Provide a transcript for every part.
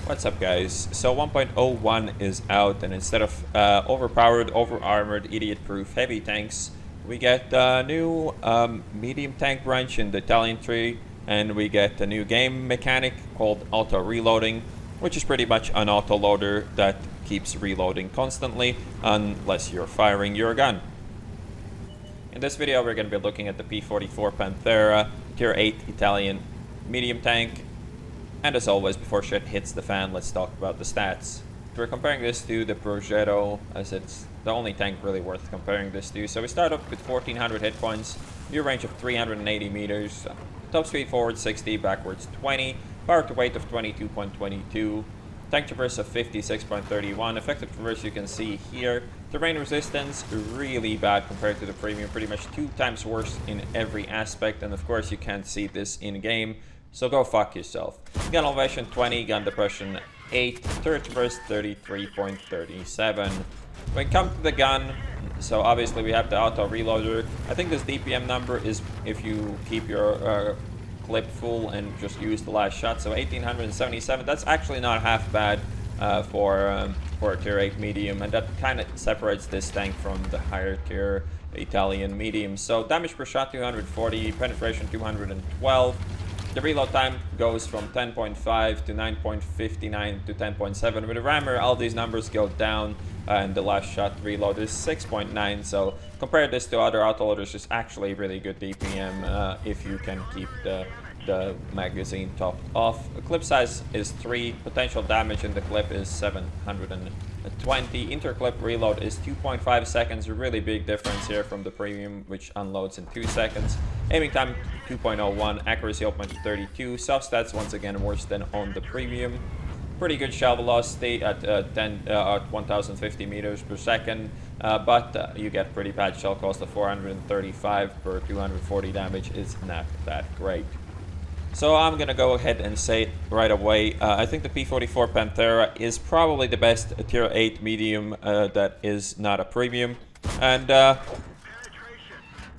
What's up, guys? So 1.01 is out, and instead of overpowered, over-armored, idiot-proof heavy tanks, we get a new medium tank branch in the Italian tree, and we get a new game mechanic called auto-reloading, which is pretty much an auto-loader that keeps reloading constantly, unless you're firing your gun. In this video, we're going to be looking at the P.44 Pantera, Tier 8 Italian medium tank. And as always, before shit hits the fan, let's talk about the stats. We're comparing this to the Prokhorovka, as it's the only tank really worth comparing this to. So we start off with 1400 hit points, view range of 380 meters, top speed forward 60, backwards 20, power to weight of 22.22, tank traverse of 56.31, effective traverse you can see here. Terrain resistance, really bad compared to the premium, pretty much 2 times worse in every aspect, and of course you can't see this in game. So go fuck yourself. Gun elevation 20, gun depression 8, turret traverse 33.37. When it comes to the gun, so obviously we have the auto reloader. I think this DPM number is if you keep your clip full and just use the last shot. So 1877. That's actually not half bad for a tier 8 medium, and that kind of separates this tank from the higher tier Italian medium. So damage per shot 240, penetration 212. The reload time goes from 10.5 to 9.59 to 10.7. With a rammer, all these numbers go down, and the last shot reload is 6.9. So compare this to other autoloaders, it's actually really good DPM if you can keep the magazine topped off. The clip size is 3, potential damage in the clip is 720. Interclip reload is 2.5 seconds, a really big difference here from the premium, which unloads in 2 seconds. Aiming time 2.01, accuracy open to 32. Soft stats once again worse than on the premium. Pretty good shell velocity at 1050 meters per second, but you get pretty bad shell cost of 435 per 240 damage. Is not that great. So I'm gonna go ahead and say it right away. I think the P.44 Pantera is probably the best tier 8 medium that is not a premium, and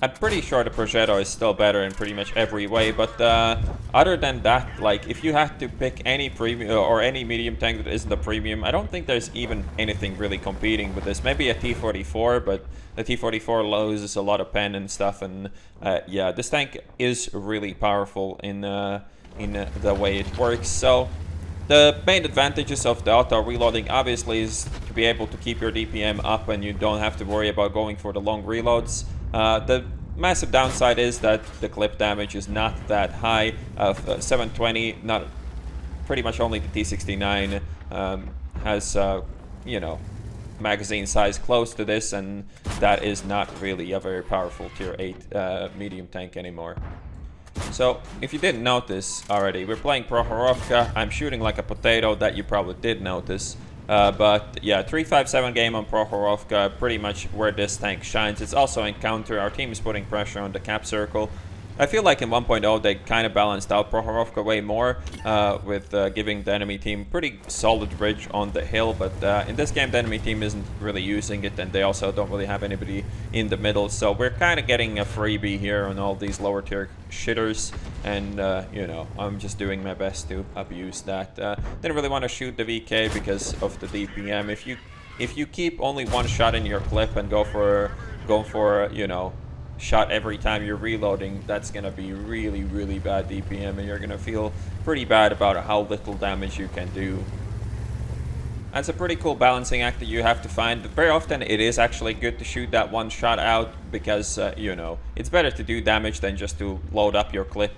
I'm pretty sure the Prokhorovka is still better in pretty much every way. But other than that, like if you had to pick any premium or any medium tank that isn't a premium, I don't think there's even anything really competing with this. Maybe a T-44, but the T-44 loses a lot of pen and stuff, and yeah, this tank is really powerful in the way it works. So the main advantages of the auto reloading obviously is to be able to keep your DPM up and you don't have to worry about going for the long reloads. The massive downside is that the clip damage is not that high of 720. Not pretty much only the T69 has you know, magazine size close to this, and that is not really a very powerful tier 8 medium tank anymore. So if you didn't notice already, we're playing Prokhorovka. I'm shooting like a potato, that you probably did notice. But yeah, 357 game on Prokhorovka, pretty much where this tank shines. It's also in counter. Our team is putting pressure on the cap circle. I feel like in 1.0 they kind of balanced out Prokhorovka way more with giving the enemy team pretty solid bridge on the hill, but in this game the enemy team isn't really using it, and they also don't really have anybody in the middle, so we're kind of getting a freebie here on all these lower tier shitters, and you know, I'm just doing my best to abuse that. Didn't really want to shoot the VK because of the DPM. If you keep only one shot in your clip and go for you know, shot every time you're reloading, that's gonna be really bad DPM, and you're gonna feel pretty bad about how little damage you can do. That's a pretty cool balancing act that you have to find. Very often it is actually good to shoot that one shot out because you know, it's better to do damage than just to load up your clip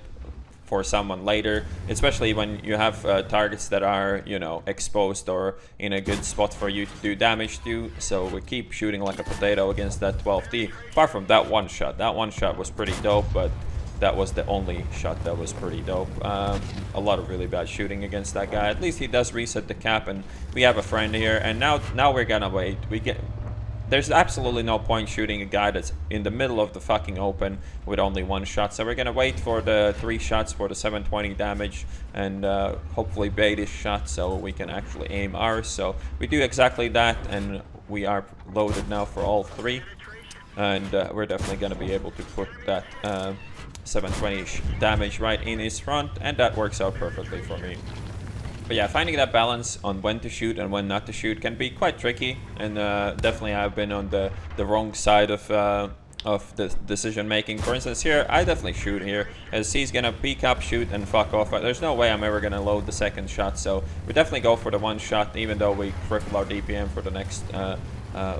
for someone later, especially when you have targets that are, you know, exposed or in a good spot for you to do damage to. So we keep shooting like a potato against that 12T. Apart from that one shot was pretty dope, but that was the only shot that was pretty dope. A lot of really bad shooting against that guy. At least he does reset the cap, and we have a friend here. And now we're gonna wait. There's absolutely no point shooting a guy that's in the middle of the fucking open with only one shot. So we're gonna wait for the 3 shots for the 720 damage, and hopefully bait his shot so we can actually aim ours. So we do exactly that, and we are loaded now for all 3. And we're definitely gonna be able to put that 720 damage right in his front, and that works out perfectly for me. But yeah, finding that balance on when to shoot and when not to shoot can be quite tricky, and definitely I've been on the wrong side of the decision making. For instance, here I definitely shoot here, as he's gonna peek up, shoot, and fuck off. There's no way I'm ever gonna load the second shot, so we definitely go for the one shot, even though we cripple our DPM for the next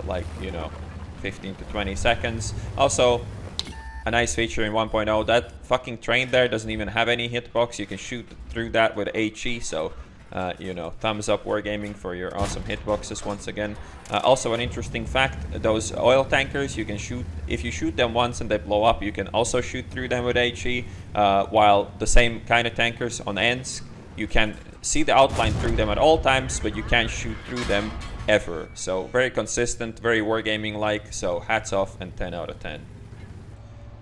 like, you know, 15 to 20 seconds. Also, a nice feature in 1.0, that fucking train there doesn't even have any hitbox. You can shoot through that with HE, so you know, thumbs up Wargaming for your awesome hitboxes once again. Also, an interesting fact, those oil tankers, you can shoot, if you shoot them once and they blow up, you can also shoot through them with HE, while the same kind of tankers on ends, you can see the outline through them at all times, but you can't shoot through them ever. So very consistent, very Wargaming-like, so hats off and 10 out of 10.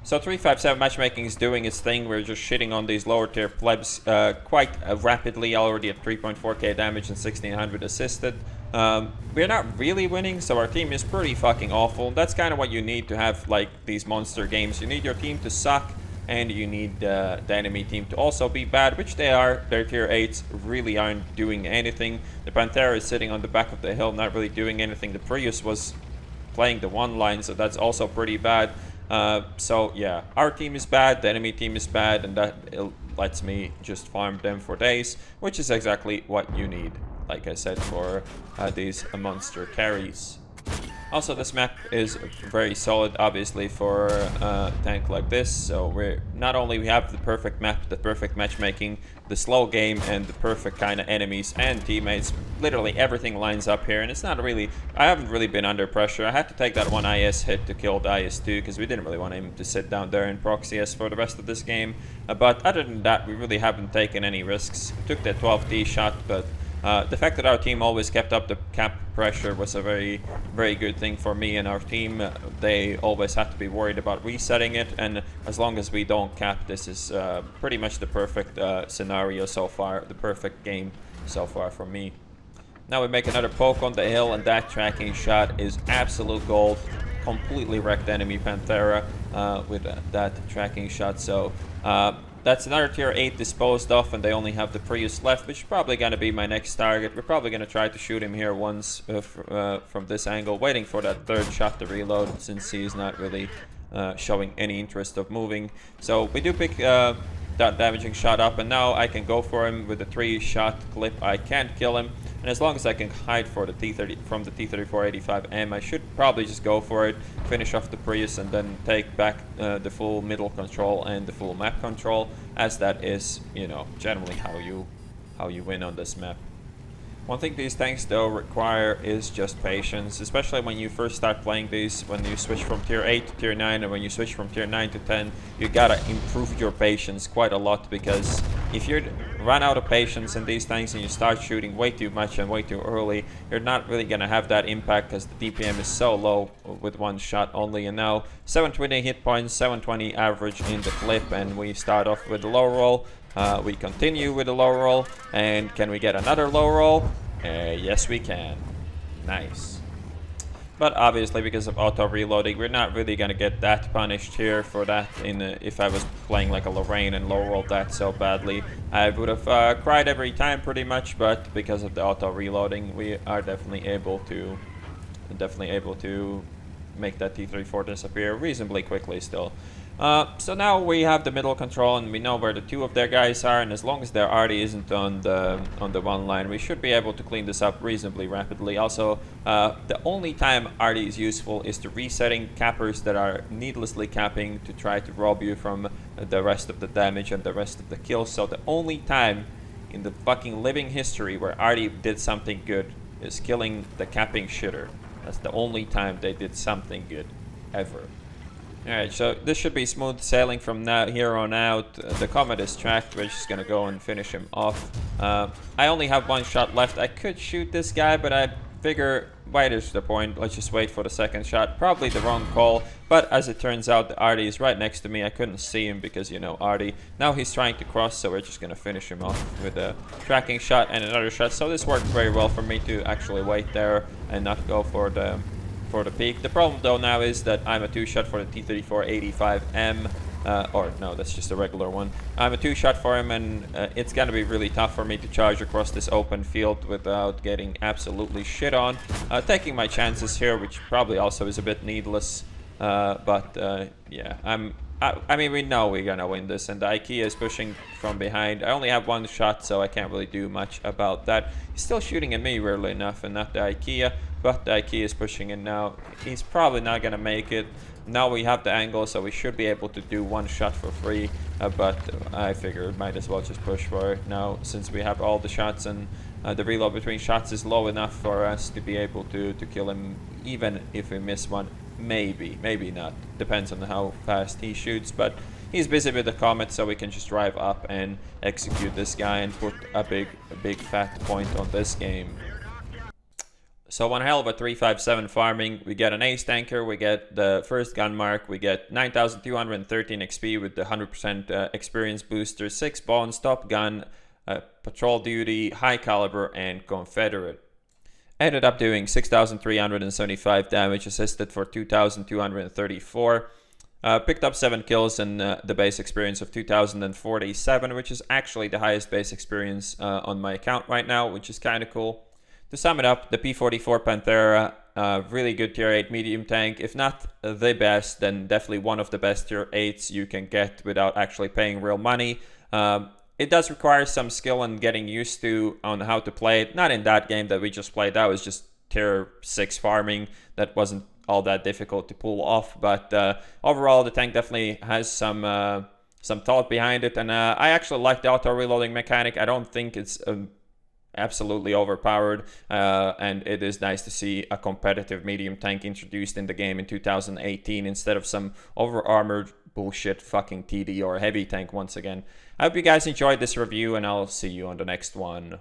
So 357 matchmaking is doing its thing. We're just shitting on these lower tier plebs quite rapidly, already at 3.4k damage and 1600 assisted. We're not really winning, so our team is pretty fucking awful. That's kind of what you need to have like these monster games. You need your team to suck, and you need the enemy team to also be bad, which they are. Their tier 8s really aren't doing anything. The Pantera is sitting on the back of the hill, not really doing anything. The Prius was playing the one line, so that's also pretty bad. So yeah, our team is bad, the enemy team is bad, and that lets me just farm them for days, which is exactly what you need, like I said, for these monster carries. Also, this map is very solid, obviously, for a tank like this. So we're not only we have the perfect map, the perfect matchmaking, the slow game, and the perfect kind of enemies and teammates. Literally everything lines up here, and it's not really, I haven't really been under pressure. I had to take that one IS hit to kill the IS-2 because we didn't really want him to sit down there and proxy us for the rest of this game. But other than that, we really haven't taken any risks. We took the 12D shot, but the fact that our team always kept up the cap pressure was a very, very good thing for me and our team. They always have to be worried about resetting it, and as long as we don't cap, this is pretty much the perfect scenario so far, the perfect game so far for me. Now we make another poke on the hill, and that tracking shot is absolute gold. Completely wrecked enemy Pantera with that tracking shot. So that's another tier 8 disposed of, and they only have the Prius left, which is probably going to be my next target. We're probably going to try to shoot him here once from this angle, waiting for that third shot to reload, since he's not really showing any interest of moving. So we do pick that damaging shot up, and now I can go for him with a 3-shot clip. I can't kill him, and as long as I can hide for the from the T-3485M, I should probably just go for it, finish off the Prius, and then take back the full middle control and the full map control, as that is, you know, generally how you win on this map. One thing these tanks though require is just patience, especially when you first start playing these. When you switch from tier 8 to tier 9, and when you switch from tier 9 to 10, you gotta improve your patience quite a lot, because if you run out of patience in these tanks and you start shooting way too much and way too early, you're not really gonna have that impact, because the DPM is so low with one shot only. And now 720 hit points, 720 average in the clip, and we start off with a low roll. We continue with a low roll, and can we get another low roll? Yes, we can. Nice. But obviously, because of auto reloading, we're not really gonna get that punished here for that. If I was playing like a Lorraine and low rolled that so badly, I would have cried every time pretty much. But because of the auto reloading, we are definitely able to make that T-34 disappear reasonably quickly still. So now we have the middle control, and we know where the 2 of their guys are, and as long as their Arty isn't on the one line, we should be able to clean this up reasonably rapidly. Also, the only time Arty is useful is to resetting cappers that are needlessly capping to try to rob you from the rest of the damage and the rest of the kills. So the only time in the fucking living history where Arty did something good is killing the capping shitter. That's the only time they did something good, ever. Alright, so this should be smooth sailing from here on out. The Comet is tracked. We're just gonna go and finish him off. I only have 1 shot left. I could shoot this guy, but I figure, why is the point? Let's just wait for the second shot. Probably the wrong call, but as it turns out, the Arty is right next to me. I couldn't see him because, you know, Arty. Now he's trying to cross, so we're just gonna finish him off with a tracking shot and another shot. So this worked very well for me to actually wait there and not go for the peak. The problem though now is that I'm a 2-shot for the T-3485M. or no, that's just a regular one. I'm a 2-shot for him, and it's gonna be really tough for me to charge across this open field without getting absolutely shit on. Taking my chances here, which probably also is a bit needless, but yeah, I mean, we know we're gonna win this, and the IKEA is pushing from behind. I only have 1 shot, so I can't really do much about that. He's still shooting at me, weirdly enough, and not the IKEA, but the IKEA is pushing in now. He's probably not gonna make it. Now we have the angle, so we should be able to do 1 shot for free, but I figured might as well just push for it now, since we have all the shots, and the reload between shots is low enough for us to be able to kill him, even if we miss one. Maybe not. Depends on how fast he shoots, but he's busy with the Comet, so we can just drive up and execute this guy and put a big fat point on this game. So one hell of a 357 farming. We get an ace tanker, we get the first gun mark, we get 9,213 XP with the 100% experience booster, 6 bones, top gun, patrol duty, high caliber, and Confederate. Ended up doing 6,375 damage, assisted for 2,234. Picked up 7 kills and the base experience of 2,047, which is actually the highest base experience on my account right now, which is kind of cool. To sum it up, the P.44 Pantera, really good tier 8 medium tank. If not the best, then definitely one of the best tier 8s you can get without actually paying real money. It does require some skill and getting used to on how to play it. Not in that game that we just played. That was just tier 6 farming. That wasn't all that difficult to pull off. But overall, the tank definitely has some thought behind it. And I actually like the auto reloading mechanic. I don't think it's absolutely overpowered, and it is nice to see a competitive medium tank introduced in the game in 2018 instead of some over-armored bullshit fucking TD or heavy tank once again. I hope you guys enjoyed this review, and I'll see you on the next one.